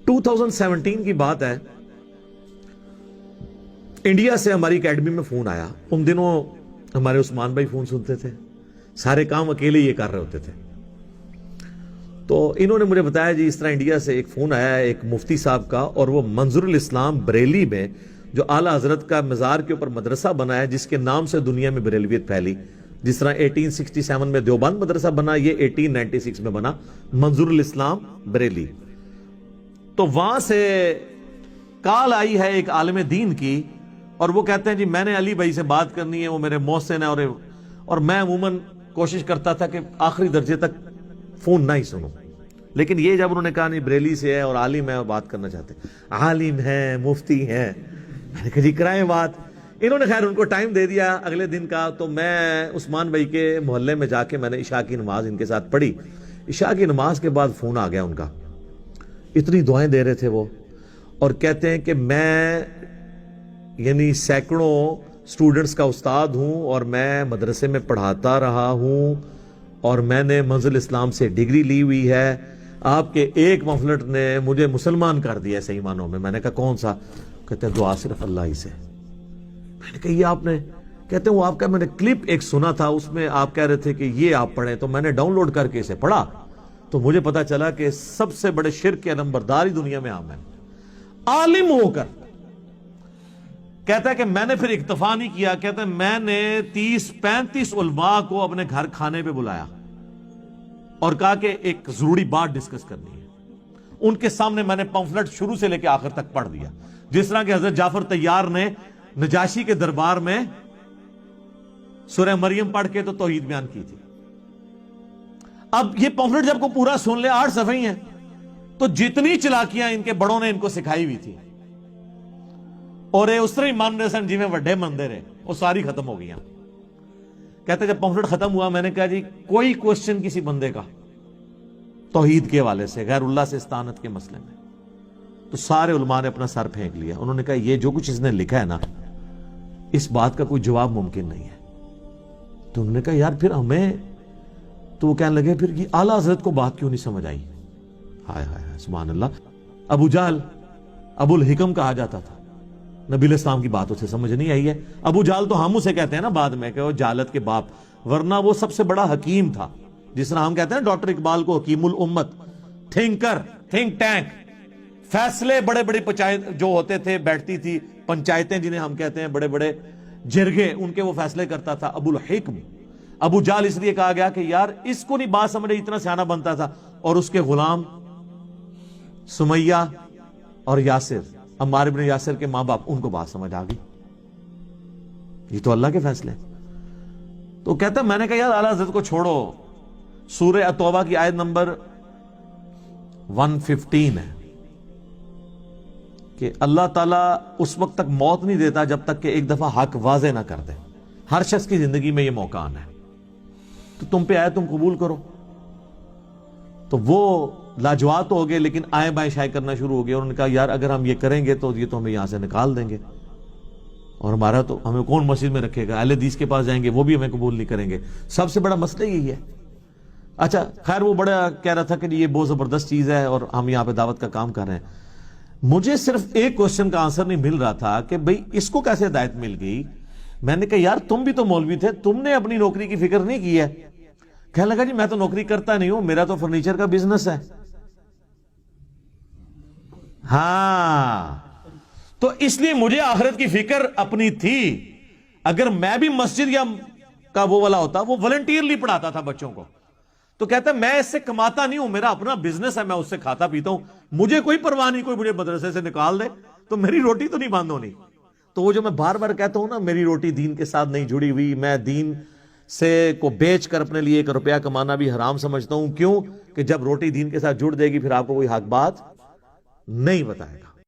2017 کی بات ہے، انڈیا سے ہماری اکیڈمی میں فون آیا. ان دنوں ہمارے عثمان بھائی فون سنتے تھے، سارے کام اکیلے یہ کر رہے ہوتے تھے. تو انہوں نے مجھے بتایا جی اس طرح انڈیا سے ایک فون آیا ہے ایک مفتی صاحب کا، اور وہ منظور الاسلام بریلی میں جو اعلیٰ حضرت کا مزار کے اوپر مدرسہ بنا ہے، جس کے نام سے دنیا میں بریلویت پھیلی. جس طرح 1867 میں دیوبند مدرسہ بنا، یہ 1896 میں بنا منظور الاسلام بریلی. تو وہاں سے کال آئی ہے ایک عالم دین کی، اور وہ کہتے ہیں جی میں نے علی بھائی سے بات کرنی ہے، وہ میرے محسن ہے، اور میں عموماً کوشش کرتا تھا کہ آخری درجے تک فون نہ ہی سنوں. لیکن یہ جب انہوں نے کہا نہیں بریلی سے ہے اور عالم ہے، بات کرنا چاہتے ہیں، عالم ہے، مفتی ہیں، میں نے کہا جی کرائیں بات. انہوں نے خیر ان کو ٹائم دے دیا اگلے دن کا. تو میں عثمان بھائی کے محلے میں جا کے میں نے عشاء کی نماز ان کے ساتھ پڑھی. عشاء کی نماز کے بعد فون آ گیا ان کا، اتنی دعائیں دے رہے تھے وہ، اور کہتے ہیں کہ میں یعنی سینکڑوں سٹوڈنٹس کا استاد ہوں، اور میں مدرسے میں پڑھاتا رہا ہوں، اور میں نے منزل اسلام سے ڈگری لی ہوئی ہے. آپ کے ایک مفلٹ نے مجھے مسلمان کر دیا صحیح معنوں میں. میں نے کہا کون سا؟ کہتے ہیں دعا صرف اللہ ہی سے. میں نے کہا یہ آپ نے؟ کہتے ہیں وہ آپ کا میں نے کلپ ایک سنا تھا، اس میں آپ کہہ رہے تھے کہ یہ آپ پڑھیں، تو میں نے ڈاؤن لوڈ کر کے اسے پڑھا، تو مجھے پتا چلا کہ سب سے بڑے شرک کے نمبردار ہی دنیا میں عام ہے، عالم ہو کر. کہتا ہے کہ میں نے پھر اکتفا نہیں کیا، کہتا ہے میں نے 30-35 علماء کو اپنے گھر کھانے پہ بلایا اور کہا کہ ایک ضروری بات ڈسکس کرنی ہے. ان کے سامنے میں نے پمفلٹ شروع سے لے کے آخر تک پڑھ دیا، جس طرح کہ حضرت جعفر طیار نے نجاشی کے دربار میں سورہ مریم پڑھ کے تو توحید بیان کی تھی. اب یہ پمفلٹ جب کو پورا سن لے 8 صفحے ہی ہیں، تو جتنی چلاکیاں ان کے بڑوں نے ان کو سکھائی ہوئی تھی، اور اس طرح ہی مان رہے سن جی میں وڈے مندر ہے، وہ ساری ختم ہو گیا. کہتے جب پمفلٹ ختم ہوا میں نے کہا جی کوئی کوشچن کسی بندے کا توحید کے حوالے سے، غیر اللہ سے استعانت کے مسئلے میں، تو سارے علماء نے اپنا سر پھینک لیا. انہوں نے کہا یہ جو کچھ اس نے لکھا ہے نا، اس بات کا کوئی جواب ممکن نہیں ہے. تو انہوں نے کہا یار پھر ہمیں، تو وہ کہنے لگے پھر یہ اعلیٰ حضرت کو بات کیوں نہیں سمجھ آئی؟ ہائے ہائے سبحان اللہ. ابو جہل ابو الحکم کہا جاتا تھا، نبی علیہ السلام کی بات اسے سمجھ نہیں آئی ہے. ابو جہل تو ہم اسے کہتے ہیں نا بعد میں کہ وہ جہالت کے باپ، ورنہ وہ سب سے بڑا حکیم تھا. جس طرح ہم کہتے ہیں ڈاکٹر اقبال کو حکیم الامت، تھنکر، تھنک ٹینک، فیصلے بڑے بڑے جو ہوتے تھے، بیٹھتی تھی پنچایتیں جنہیں ہم کہتے ہیں، بڑے بڑے جرگے، ان کے وہ فیصلے کرتا تھا ابو الحکم. ابو جہل اس لیے کہا گیا کہ یار اس کو نہیں بات سمجھے، اتنا سیانہ بنتا تھا. اور اس کے غلام سمیہ اور یاسر، عمار بن یاسر کے ماں باپ، ان کو بات سمجھ آ گئی. یہ تو اللہ کے فیصلے. تو کہتا میں نے کہا یار اعلیٰ حضرت کو چھوڑو، سورہ التوبہ کی آیت نمبر 115 ہے کہ اللہ تعالیٰ اس وقت تک موت نہیں دیتا جب تک کہ ایک دفعہ حق واضح نہ کر دے. ہر شخص کی زندگی میں یہ موقع آنا ہے، تو تم پہ آئے تم قبول کرو. تو وہ لاجواب ہو گئے، لیکن آئیں بائیں شائع کرنا شروع ہو گئے. انہوں نے کہا یار اگر ہم یہ کریں گے تو یہ تو ہمیں یہاں سے نکال دیں گے، اور ہمارا تو ہمیں کون مسجد میں رکھے گا، اہل حدیث کے پاس جائیں گے وہ بھی ہمیں قبول نہیں کریں گے. سب سے بڑا مسئلہ یہی ہے. اچھا خیر وہ بڑا کہہ رہا تھا کہ یہ بہت زبردست چیز ہے اور ہم یہاں پہ دعوت کا کام کر رہے ہیں. مجھے صرف ایک کوشچن کا آنسر نہیں مل رہا تھا کہ بھئی اس کو کیسے ہدایت مل گئی. میں نے کہا یار تم بھی تو مولوی تھے، تم نے اپنی نوکری کی فکر نہیں کی ہے. کہنے لگا جی میں تو نوکری کرتا نہیں ہوں، میرا تو فرنیچر کا بزنس ہے. ہاں تو اس لیے مجھے آخرت کی فکر اپنی تھی. اگر میں بھی مسجد یا کا وہ والا ہوتا، وہ والنٹیئرلی پڑھاتا تھا بچوں کو. تو کہتا ہے میں اس سے کماتا نہیں ہوں، میرا اپنا بزنس ہے، میں اس سے کھاتا پیتا ہوں، مجھے کوئی پرواہ نہیں، کوئی مجھے مدرسے سے نکال دے تو میری روٹی تو نہیں بند ہونی. تو وہ جو میں بار بار کہتا ہوں نا میری روٹی دین کے ساتھ نہیں جڑی ہوئی، میں دین سے کو بیچ کر اپنے لیے 1 روپیہ کمانا بھی حرام سمجھتا ہوں. کیوں کہ جب روٹی دین کے ساتھ جڑ دے گی پھر آپ کو کوئی حق بات نہیں بتائے گا.